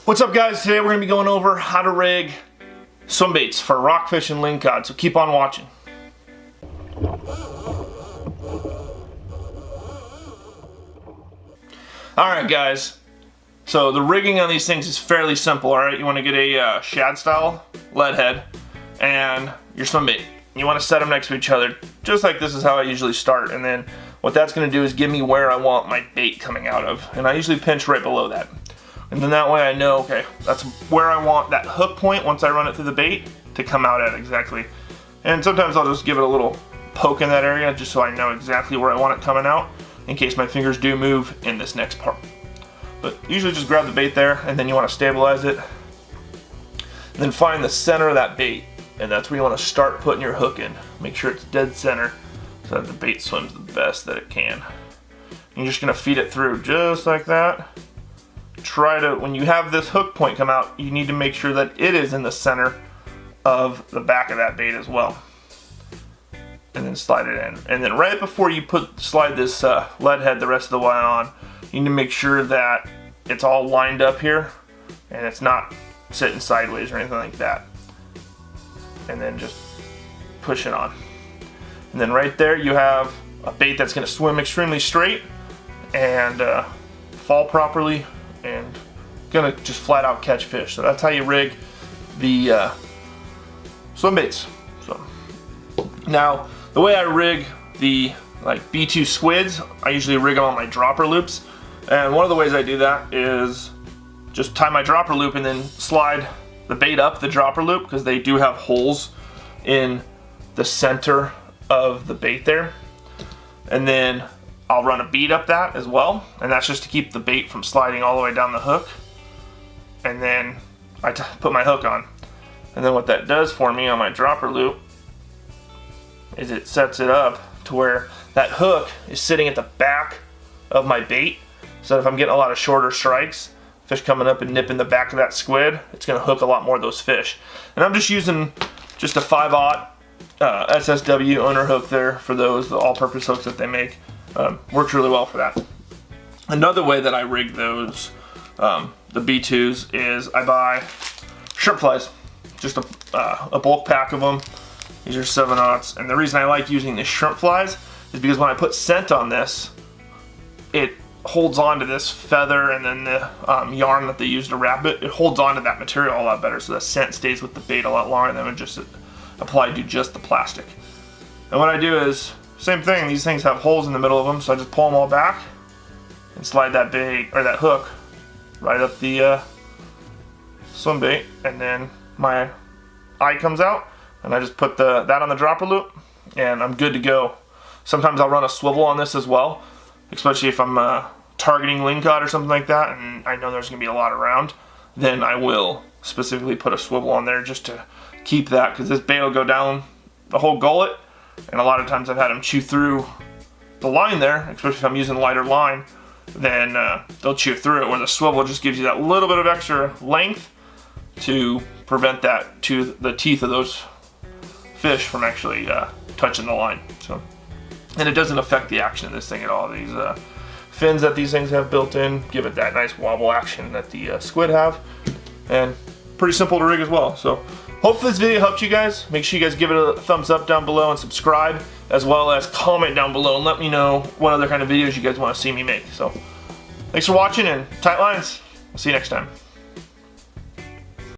What's up, guys? Today we're going to be going over how to rig swim baits for rockfish and lingcod, so keep on watching. Alright guys, so the rigging on these things is fairly simple, alright? You want to get a shad style lead head and your swim bait. You want to set them next to each other, just like this is how I usually start, and then what that's going to do is give me where I want my bait coming out of, and I usually pinch right below that. And then that way I know, okay, that's where I want that hook point once I run it through the bait to come out at exactly. And sometimes I'll just give it a little poke in that area just so I know exactly where I want it coming out in case my fingers do move in this next part. But usually just grab the bait there and then you want to stabilize it. And then find the center of that bait, and that's where you want to start putting your hook in. Make sure it's dead center so that the bait swims the best that it can. And you're just going to feed it through just like that. Try to, when you have this hook point come out, you need to make sure that it is in the center of the back of that bait as well. And then slide it in. And then right before you slide this lead head the rest of the way on, you need to make sure that it's all lined up here and it's not sitting sideways or anything like that. And then just push it on. And then right there you have a bait that's going to swim extremely straight and fall properly and gonna just flat out catch fish. So that's how you rig the swim baits. So now the way I rig the B2 squids, I usually rig them on my dropper loops, and one of the ways I do that is just tie my dropper loop and then slide the bait up the dropper loop, because they do have holes in the center of the bait there, and then I'll run a bead up that as well, and that's just to keep the bait from sliding all the way down the hook. And then I put my hook on, and then what that does for me on my dropper loop is it sets it up to where that hook is sitting at the back of my bait, so that if I'm getting a lot of shorter strikes, fish coming up and nipping the back of that squid, it's going to hook a lot more of those fish. And I'm just using just a 5/0 SSW owner hook there for those, the all-purpose hooks that they make. Works really well for that. Another way that I rig those, the B2s, is I buy shrimp flies, just a bulk pack of them. These are 7/0, and the reason I like using the shrimp flies is because when I put scent on this, it holds on to this feather and then the yarn that they use to wrap it. It holds on to that material a lot better, so the scent stays with the bait a lot longer than when just applied to just the plastic. And what I do is, same thing, these things have holes in the middle of them, so I just pull them all back and slide that bait, or that hook, right up the swim bait, and then my eye comes out, and I just put that on the dropper loop, and I'm good to go. Sometimes I'll run a swivel on this as well, especially if I'm targeting lingcod or something like that, and I know there's going to be a lot around, then I will specifically put a swivel on there just to keep that, because this bait will go down the whole gullet. And a lot of times I've had them chew through the line there, especially if I'm using lighter line, then they'll chew through it, where the swivel just gives you that little bit of extra length to prevent the teeth of those fish from actually touching the line. So, and it doesn't affect the action of this thing at all. These fins that these things have built in give it that nice wobble action that the squid have, and pretty simple to rig as well. So hopefully this video helped you guys. Make sure you guys give it a thumbs up down below and subscribe, as well as comment down below and let me know what other kind of videos you guys want to see me make. So thanks for watching, and tight lines. We'll see you next time.